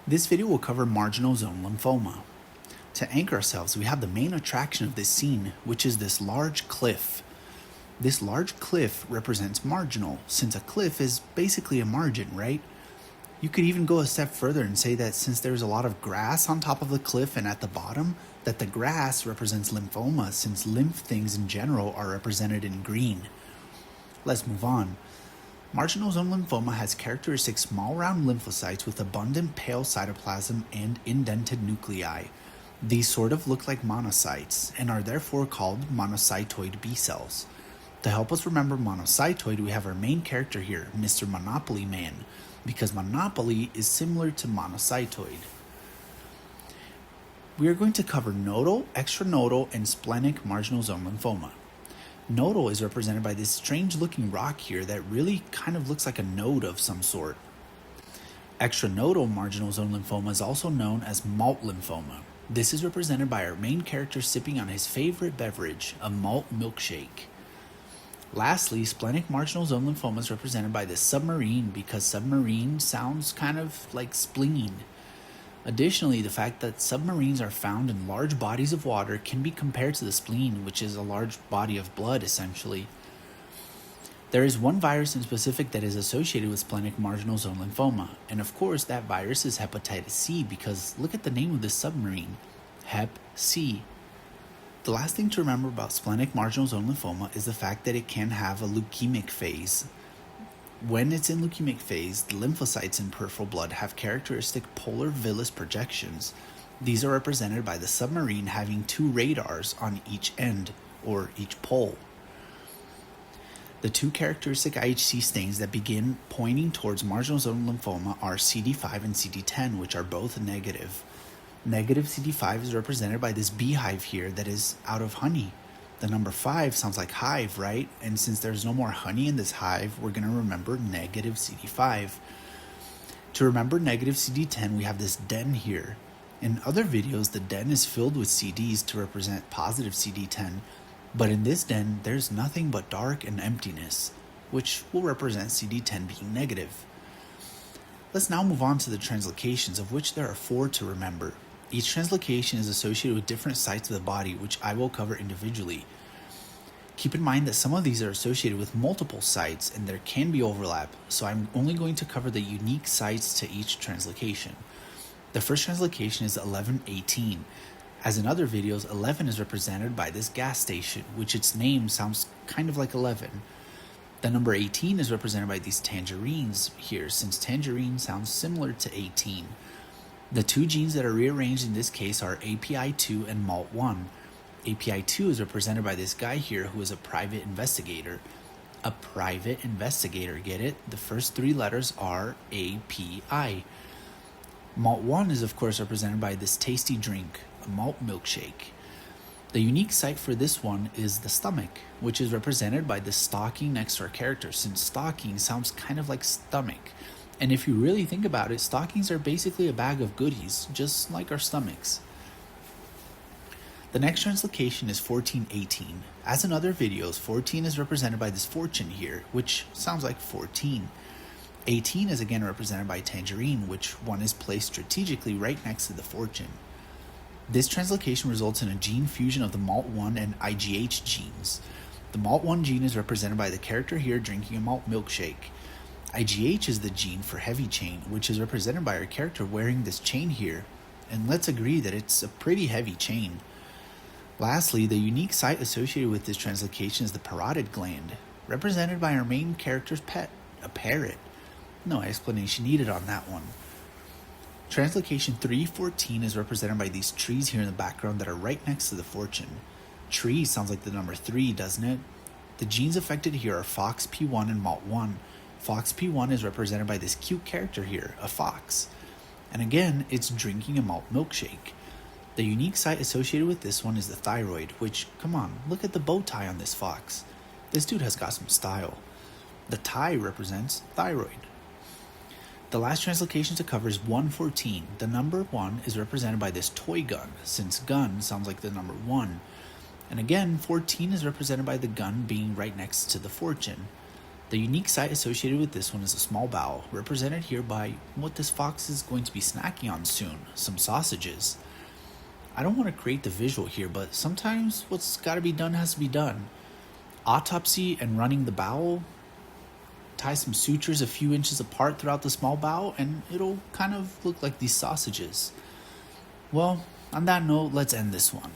This video will cover marginal zone lymphoma. To anchor ourselves, we have the main attraction of this scene, which is this large cliff. This large cliff represents marginal, since a cliff is basically a margin, right? You could even go a step further and say that since there's a lot of grass on top of the cliff and at the bottom, that the grass represents lymphoma, since lymph things in general are represented in green. Let's move on. Marginal zone lymphoma has characteristic small round lymphocytes with abundant pale cytoplasm and indented nuclei. These sort of look like monocytes and are therefore called monocytoid B cells. To help us remember monocytoid, we have our main character here, Mr. Monopoly Man, because Monopoly is similar to monocytoid. We are going to cover nodal, extranodal, and splenic marginal zone lymphoma. Nodal is represented by this strange looking rock here that really kind of looks like a node of some sort. Extranodal marginal zone lymphoma is also known as malt lymphoma. This is represented by our main character sipping on his favorite beverage, a malt milkshake. Lastly, splenic marginal zone lymphoma is represented by this submarine because submarine sounds kind of like spleen. Additionally, the fact that submarines are found in large bodies of water can be compared to the spleen, which is a large body of blood essentially. There is one virus in specific that is associated with splenic marginal zone lymphoma, and of course that virus is hepatitis C because look at the name of this submarine, Hep C. The last thing to remember about splenic marginal zone lymphoma is the fact that it can have a leukemic phase. When it's in leukemic phase, the lymphocytes in peripheral blood have characteristic polar villus projections. These are represented by the submarine having two radars on each end, or each pole. The two characteristic IHC stains that begin pointing towards marginal zone lymphoma are CD5 and CD10, which are both negative. Negative CD5 is represented by this beehive here that is out of honey. The number 5 sounds like hive, right? And since there's no more honey in this hive, we're going to remember negative CD5. To remember negative CD10, we have this den here. In other videos, the den is filled with CDs to represent positive CD10, but in this den, there's nothing but dark and emptiness, which will represent CD10 being negative. Let's now move on to the translocations, of which there are 4 to remember. Each translocation is associated with different sites of the body, which I will cover individually. Keep in mind that some of these are associated with multiple sites and there can be overlap, so I'm only going to cover the unique sites to each translocation. The first translocation is 1118. As in other videos, 11 is represented by this gas station, which its name sounds kind of like 11. The number 18 is represented by these tangerines here, since tangerine sounds similar to 18. The two genes that are rearranged in this case are API2 and MALT1. API2 is represented by this guy here who is a private investigator. A private investigator, get it? The first 3 letters are API. MALT1 is of course represented by this tasty drink, a malt milkshake. The unique site for this one is the stomach, which is represented by the stocking next to our character, since stocking sounds kind of like stomach. And if you really think about it, stockings are basically a bag of goodies, just like our stomachs. The next translocation is 1418. As in other videos, 14 is represented by this fortune here, which sounds like 14. 18 is again represented by tangerine, which one is placed strategically right next to the fortune. This translocation results in a gene fusion of the MALT1 and IGH genes. The MALT1 gene is represented by the character here drinking a malt milkshake. IGH is the gene for heavy chain, which is represented by our character wearing this chain here, and let's agree that it's a pretty heavy chain. Lastly, the unique site associated with this translocation is the parotid gland, represented by our main character's pet, a parrot. No explanation needed on that one. Translocation 314 is represented by these trees here in the background that are right next to the fortune. Tree sounds like the number 3, doesn't it? The genes affected here are FOXP1 and MALT1. FOXP1 is represented by this cute character here, a fox. And again, it's drinking a malt milkshake. The unique site associated with this one is the thyroid, which, come on, look at the bow tie on this fox. This dude has got some style. The tie represents thyroid. The last translocation to cover is 114. The number 1 is represented by this toy gun, since gun sounds like the number 1. And again, 14 is represented by the gun being right next to the fortune. The unique site associated with this one is a small bowel, represented here by what this fox is going to be snacking on soon, some sausages. I don't want to create the visual here, but sometimes what's got to be done has to be done. Autopsy and running the bowel, tie some sutures a few inches apart throughout the small bowel, and it'll kind of look like these sausages. Well, on that note, let's end this one.